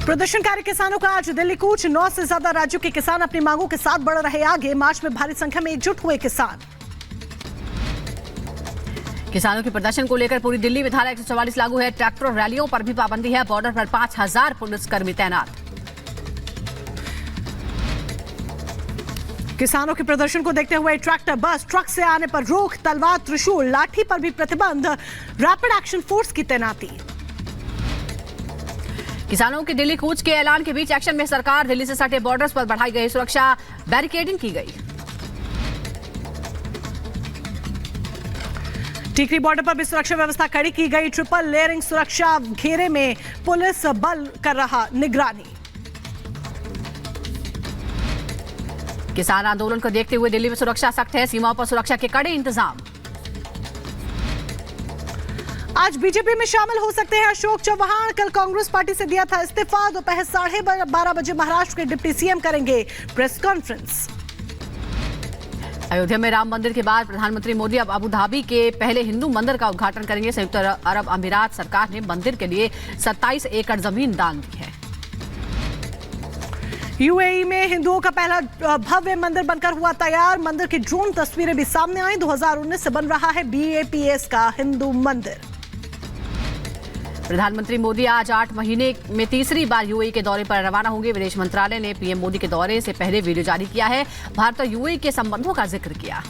प्रदर्शनकारी किसानों का आज दिल्ली कूच। 9 से ज्यादा राज्यों के किसान अपनी मांगों के साथ बढ़ रहे आगे। मार्च में भारी संख्या में एकजुट हुए किसान। किसानों के प्रदर्शन को लेकर पूरी दिल्ली में धारा 144 लागू है। ट्रैक्टर और रैलियों पर भी पाबंदी है। बॉर्डर पर 5000 पुलिसकर्मी तैनात। किसानों के प्रदर्शन को देखते हुए ट्रैक्टर, बस, ट्रक से आने पर रोक, तलवार, त्रिशूल, लाठी पर भी प्रतिबंध, रैपिड एक्शन फोर्स की तैनाती। किसानों के दिल्ली कूच के ऐलान के बीच एक्शन में सरकार। दिल्ली से सटे बॉर्डर्स पर बढ़ाई गई सुरक्षा, बैरिकेडिंग की गई। टीकरी बॉर्डर पर भी सुरक्षा व्यवस्था कड़ी की गई। ट्रिपल लेयरिंग सुरक्षा घेरे में पुलिस बल कर रहा निगरानी। किसान आंदोलन को देखते हुए दिल्ली में सुरक्षा सख्त है। सीमाओं पर सुरक्षा के कड़े इंतजाम। आज बीजेपी में शामिल हो सकते हैं अशोक चव्हाण। कल कांग्रेस पार्टी से दिया था इस्तीफा। दोपहर 12:30 बजे महाराष्ट्र के डिप्टी सीएम करेंगे प्रेस कॉन्फ्रेंस। अयोध्या में राम मंदिर के बाद प्रधानमंत्री मोदी अब अबू धाबी के पहले हिंदू मंदिर का उद्घाटन करेंगे। संयुक्त अरब अमीरात सरकार ने मंदिर के लिए 27 एकड़ जमीन दान दी है। यूएई में हिंदुओं का पहला भव्य मंदिर बनकर हुआ तैयार। मंदिर की ड्रोन तस्वीरें भी सामने आई। 2019 से बन रहा है BAPS का हिंदू मंदिर। प्रधानमंत्री मोदी आज 8 महीने में तीसरी बार यूएई के दौरे पर रवाना होंगे। विदेश मंत्रालय ने पीएम मोदी के दौरे से पहले वीडियो जारी किया है। भारत और यूएई के संबंधों का जिक्र किया।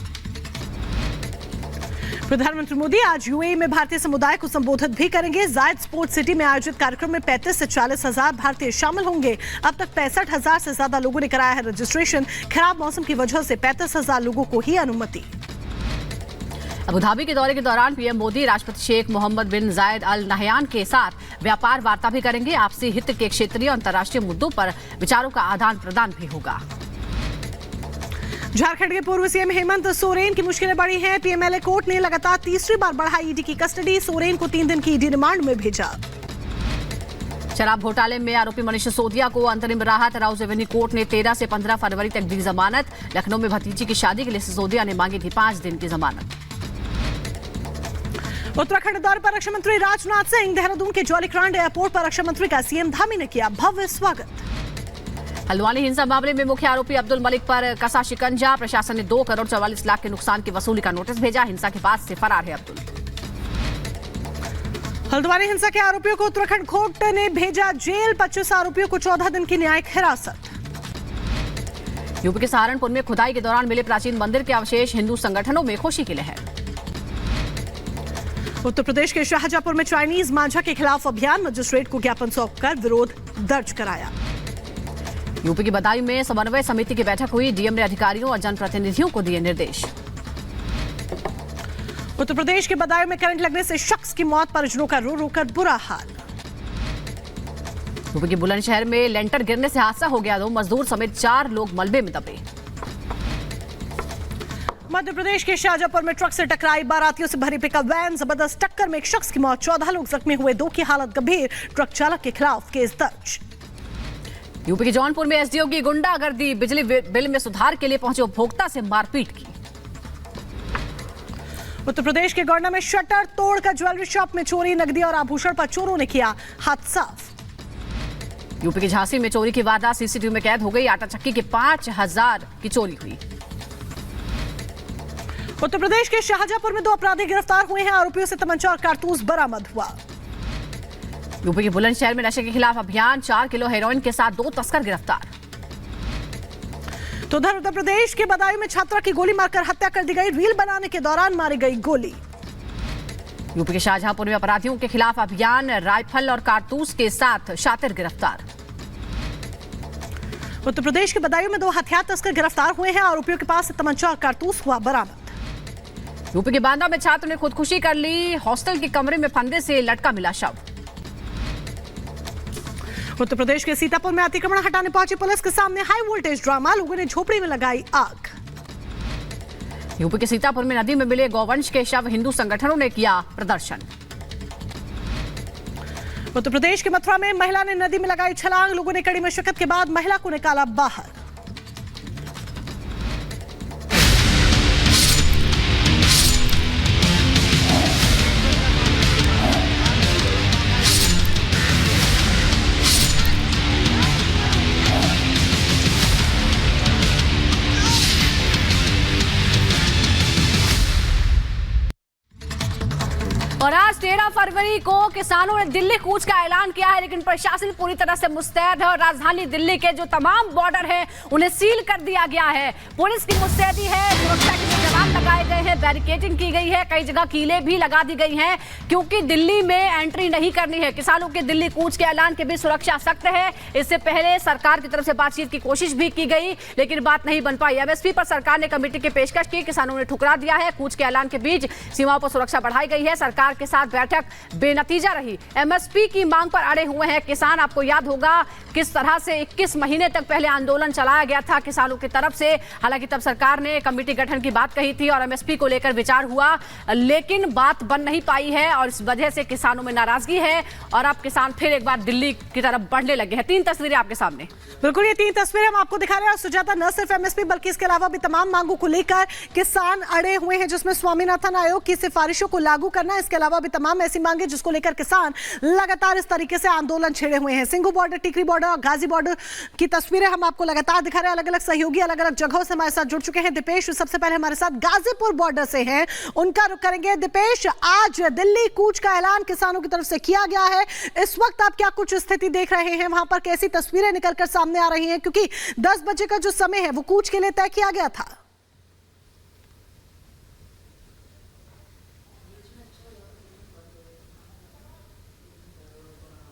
प्रधानमंत्री मोदी आज यूएई में भारतीय समुदाय को संबोधित भी करेंगे। जायद स्पोर्ट्स सिटी में आयोजित कार्यक्रम में 35 से 40 हजार भारतीय शामिल होंगे। अब तक 65,000 से ज्यादा लोगों ने कराया है रजिस्ट्रेशन। खराब मौसम की वजह से 35,000 लोगों को ही अनुमति। अबू धाबी के दौरे के दौरान पीएम मोदी राष्ट्रपति शेख मोहम्मद बिन जायद अल नहयान के साथ व्यापार वार्ता भी करेंगे। आपसी हित के क्षेत्रीय और अंतर्राष्ट्रीय मुद्दों पर विचारों का आदान प्रदान भी होगा। झारखंड के पूर्व सीएम हेमंत सोरेन की मुश्किलें बढ़ी हैं। पीएमएलए कोर्ट ने लगातार तीसरी बार बढ़ाई ईडी की कस्टडी। सोरेन को 3 दिन की ईडी रिमांड में भेजा। शराब घोटाले में आरोपी मनीष सिसोदिया को अंतरिम राहत। राउज एवेन्यू कोर्ट ने 13 से 15 फरवरी तक दी जमानत। लखनऊ में भतीजी की शादी के लिए सिसोदिया ने मांगी थी 5 दिन की जमानत। उत्तराखंड दौरे पर रक्षा मंत्री राजनाथ सिंह। देहरादून के जौलीग्रांट एयरपोर्ट पर रक्षा मंत्री का सीएम धामी ने किया भव्य स्वागत। हल्द्वानी हिंसा मामले में मुख्य आरोपी अब्दुल मलिक पर कसा शिकंजा। प्रशासन ने 2 करोड़ 44 लाख के नुकसान की वसूली का नोटिस भेजा। हिंसा के बाद से फरार है अब्दुल। हल्द्वानी हिंसा के आरोपियों को उत्तराखंड कोर्ट ने भेजा जेल। 25 आरोपियों को 14 दिन की न्यायिक हिरासत। यूपी के सहारनपुर में खुदाई के दौरान मिले प्राचीन मंदिर के अवशेष। हिंदू संगठनों में खुशी की लहर। उत्तर प्रदेश के शाहजहांपुर में चाइनीज मांझा के खिलाफ अभियान। मजिस्ट्रेट को ज्ञापन सौंपकर विरोध दर्ज कराया। यूपी की बदायूं में समन्वय समिति की बैठक हुई। डीएम ने अधिकारियों और जनप्रतिनिधियों को दिए निर्देश। उत्तर प्रदेश के बदायूं में करंट लगने से शख्स की मौत। परिजनों का रो रो कर बुरा हाल। यूपी के बुलंदशहर में लेंटर गिरने से हादसा हो गया। 2 मजदूर समेत 4 लोग मलबे में दबे। मध्य प्रदेश के शाहजहांपुर में ट्रक से टकराई बारातियों से भरी पिकअप वैन। जबरदस्त टक्कर में एक शख्स की मौत, 14 लोग जख्मी हुए, 2 की हालत गंभीर। ट्रक चालक के खिलाफ केस दर्ज। यूपी के जौनपुर में एसडीओ की गुंडागर्दी। बिजली बिल में सुधार के लिए पहुंचे उपभोक्ता से मारपीट की। उत्तर प्रदेश के गोंडा में शटर तोड़कर ज्वेलरी शॉप में चोरी। नकदी और आभूषण पर चोरों ने किया हाथ साफ। यूपी के झांसी में चोरी की वारदात सीसीटीवी में कैद हो गई। आटा चक्की के 5000 की चोरी हुई। उत्तर प्रदेश के शाहजहांपुर में 2 अपराधी गिरफ्तार हुए हैं। आरोपियों से तमंचा और कारतूस बरामद हुआ। यूपी के बुलंदशहर में नशे के खिलाफ अभियान। 4 किलो हेरोइन के साथ 2 तस्कर गिरफ्तार। तो उधर उत्तर प्रदेश के बदायूं में छात्रा की गोली मारकर हत्या कर दी गई। रील बनाने के दौरान मारी गई गोली। यूपी के शाहजहांपुर में अपराधियों के खिलाफ अभियान। राइफल और कारतूस के साथ शातिर गिरफ्तार। उत्तर प्रदेश के बदायूं में 2 हथियार तस्कर गिरफ्तार हुए हैं। आरोपियों के पास से तमंचा और कारतूस हुआ बरामद। यूपी के बांदा में छात्र ने खुदकुशी कर ली। हॉस्टल के कमरे में फंदे से लटका मिला शव। उत्तर प्रदेश के सीतापुर में अतिक्रमण हटाने पहुंची पुलिस के सामने हाई वोल्टेज ड्रामा। लोगों ने झोपड़ी में लगाई आग। यूपी के सीतापुर में नदी में मिले गौवंश के शव। हिंदू संगठनों ने किया प्रदर्शन। उत्तर प्रदेश के मथुरा में महिला ने नदी में लगाई छलांग। लोगों ने कड़ी मशक्कत के बाद महिला को निकाला बाहर। और आज 13 फरवरी को किसानों ने दिल्ली कूच का ऐलान किया है, लेकिन प्रशासन पूरी तरह से मुस्तैद है और राजधानी दिल्ली के जो तमाम बॉर्डर हैं उन्हें सील कर दिया गया है। पुलिस की मुस्तैदी है, सुरक्षा के लिए जवान लगाए गए हैं, बैरिकेडिंग की गई है, कई जगह कीलें भी लगा दी गई हैं क्योंकि दिल्ली में एंट्री नहीं करनी है। किसानों के दिल्ली कूच के ऐलान के बीच सुरक्षा सख्त है। इससे पहले सरकार की तरफ से बातचीत की कोशिश भी की गई, लेकिन बात नहीं बन पाई। एमएसपी पर सरकार ने कमेटी की पेशकश की, किसानों ने ठुकरा दिया है। कूच के ऐलान के बीच सीमाओं पर सुरक्षा बढ़ाई गई है। सरकार के साथ बैठक बेनतीजा रही। एमएसपी की मांग पर अड़े हुए हैं किसान। आपको याद होगा किस तरह से 21 महीने तक पहले आंदोलन चलाया गया था किसानों की तरफ से। हालांकि तब सरकार ने कमेटी गठन की बात कही थी और एमएसपी को लेकर विचार हुआ, लेकिन बात बन नहीं पाई है और इस वजह से किसानों में नाराजगी है और अब किसान फिर एक बार दिल्ली की तरफ बढ़ने लगे हैं। 3 तस्वीरें आपके सामने। बिल्कुल, ये 3 तस्वीरें हम आपको दिखा रहे हैं। सुजाता, न सिर्फ एमएसपी बल्कि इसके अलावा भी तमाम मांगों को लेकर किसान अड़े हुए हैं, जिसमें स्वामीनाथन आयोग की सिफारिशों को लागू करना, इसके अलावा भी तमाम ऐसी मांगे जिसको लेकर किसान लगातार इस तरीके से आंदोलन छेड़े हुए हैं। सिंघू बॉर्डर, टिकरी बॉर्डर और गाजी बॉर्डर की तस्वीरें हम आपको लगातार दिखा रहे हैं। अलग अलग सहयोगी अलग अलग जगहों से हमारे साथ जुड़ चुके हैं। दीपेश सबसे पहले हमारे साथ गाजीपुर बॉर्डर से हैं, उनका रुख करेंगे। दीपेश, आज दिल्ली कूच का ऐलान किसानों की तरफ से किया गया है, इस वक्त आप क्या कुछ स्थिति देख रहे हैं, वहां पर कैसी तस्वीरें निकलकर सामने आ रही हैं, क्योंकि 10 बजे का जो समय है वो कूच के लिए तय किया गया था।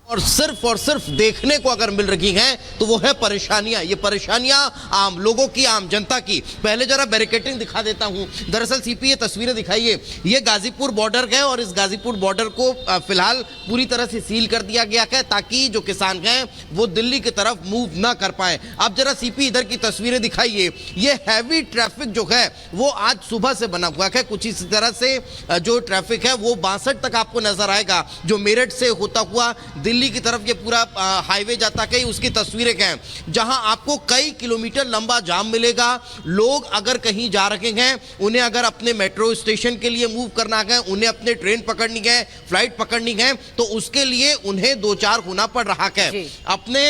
और सिर्फ देखने को अगर मिल रही हैं तो वो है परेशानियां। ये परेशानियां आम लोगों की, आम जनता की। पहले जरा बैरिकेडिंग दिखा देता हूं। दरअसल सीपी ये तस्वीरें दिखाइए, ये गाजीपुर बॉर्डर है और इस गाजीपुर बॉर्डर को फिलहाल पूरी तरह से सील कर दिया गया है ताकि जो किसान हैं वो दिल्ली की तरफ मूव ना कर पाए। अब जरा सीपी इधर की तस्वीरें दिखाइए। ये हैवी ट्रैफिक जो है वो आज सुबह से बना हुआ है। कुछ इस तरह से जो ट्रैफिक है वो 62 तक आपको नजर आएगा, जो मेरठ से होता हुआ दिल्ली की तरफ ये पूरा हाईवे जाता है। उसकी तस्वीरें हैं जहां आपको कई किलोमीटर लंबा जाम मिलेगा। लोग अगर कहीं जा रहे हैं, उन्हें अगर अपने मेट्रो स्टेशन के लिए मूव करना है, उन्हें अपने ट्रेन पकड़नी है, फ्लाइट पकड़नी है, तो उसके लिए उन्हें 2-4 होना पड़ रहा है। अपने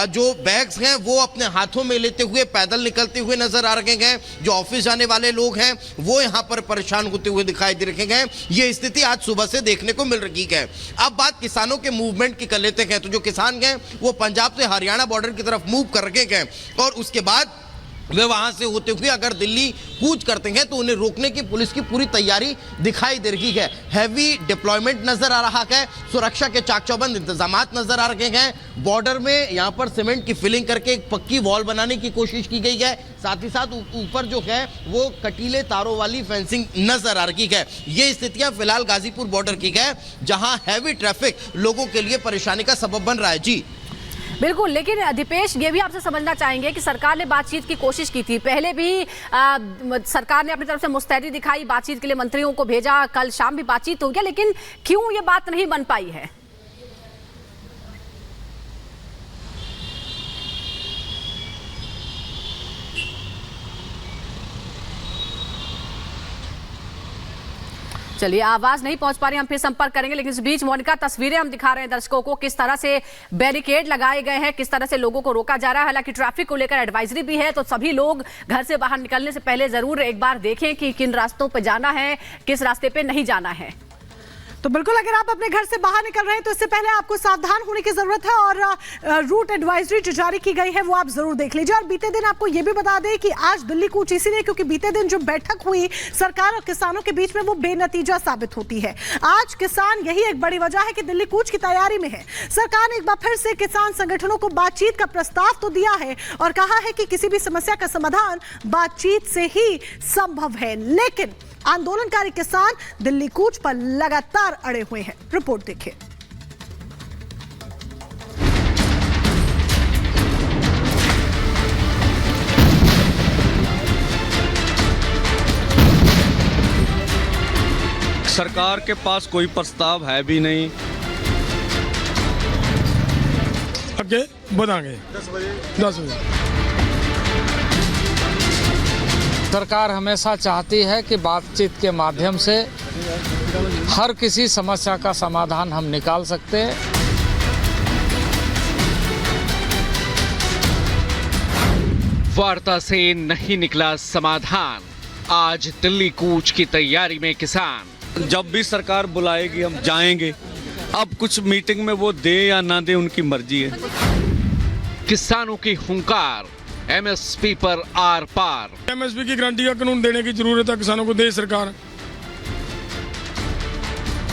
जो बैग्स हैं वो अपने हाथों में लेते हुए पैदल निकलते हुए नजर आ रहे हैं। जो ऑफिस जाने वाले लोग हैं वो यहां पर परेशान होते हुए दिखाई दे रहे हैं। ये स्थिति आज सुबह से देखने को मिल रही है। अब बात किसानों के मूवमेंट की लेते हैं तो जो किसान हैं वो पंजाब से हरियाणा बॉर्डर की तरफ मूव कर रखे हैं और उसके बाद वे वहां से होते हुए अगर दिल्ली कूच करते हैं तो उन्हें रोकने की पुलिस की पूरी तैयारी दिखाई दे रही है। हैवी डिप्लॉयमेंट नजर आ रहा है, सुरक्षा के चाक चौबंद इंतजामात नजर आ रहे हैं। बॉर्डर में यहां पर सीमेंट की फिलिंग करके एक पक्की वॉल बनाने की कोशिश की गई है। साथ ही साथ ऊपर जो है वो कटीले तारों वाली फेंसिंग नजर आ रही है। ये स्थितियां फिलहाल गाजीपुर बॉर्डर की है जहां हैवी ट्रैफिक लोगों के लिए परेशानी का सबब बन रहा है। जी बिल्कुल, लेकिन दीपेश ये भी आपसे समझना चाहेंगे कि सरकार ने बातचीत की कोशिश की थी, पहले भी सरकार ने अपनी तरफ से मुस्तैदी दिखाई, बातचीत के लिए मंत्रियों को भेजा, कल शाम भी बातचीत हो गया, लेकिन क्यों ये बात नहीं बन पाई है? चलिए, आवाज नहीं पहुंच पा रही, हम फिर संपर्क करेंगे, लेकिन इस बीच मोनिका तस्वीरें हम दिखा रहे हैं दर्शकों को, किस तरह से बैरिकेड लगाए गए हैं, किस तरह से लोगों को रोका जा रहा है। हालांकि ट्रैफिक को लेकर एडवाइजरी भी है, तो सभी लोग घर से बाहर निकलने से पहले जरूर एक बार देखें कि किन रास्तों पर जाना है, किस रास्ते पे नहीं जाना है। तो बिल्कुल, अगर आप अपने घर से बाहर निकल रहे हैं तो इससे पहले आपको सावधान होने की जरूरत है और रूट एडवाइजरी जो जारी की गई है वो आप जरूर देख लीजिए। और बीते दिन आपको ये भी बता दें कि आज दिल्ली कूच इसीलिए क्योंकि बीते दिन जो बैठक हुई सरकार और किसानों के बीच में वो बेनतीजा साबित होती है। आज किसान, यही एक बड़ी वजह है कि दिल्ली कूच की तैयारी में है। सरकार ने एक बार फिर से किसान संगठनों को बातचीत का प्रस्ताव तो दिया है और कहा है कि किसी भी समस्या का समाधान बातचीत से ही संभव है, लेकिन आंदोलनकारी किसान दिल्ली कूच पर लगातार अड़े हुए हैं। रिपोर्ट देखिए। सरकार के पास कोई प्रस्ताव है भी नहीं। आगे बढ़ाएंगे 10 बजे। सरकार हमेशा चाहती है कि बातचीत के माध्यम से हर किसी समस्या का समाधान हम निकाल सकते हैं। वार्ता से नहीं निकला समाधान, आज दिल्ली कूच की तैयारी में किसान। जब भी सरकार बुलाएगी हम जाएंगे। अब कुछ मीटिंग में वो दे या ना दे उनकी मर्जी है। किसानों की हुंकार, एमएसपी पर आर पार। एमएसपी की गारंटी का कानून देने की जरूरत है किसानों को, दे सरकार।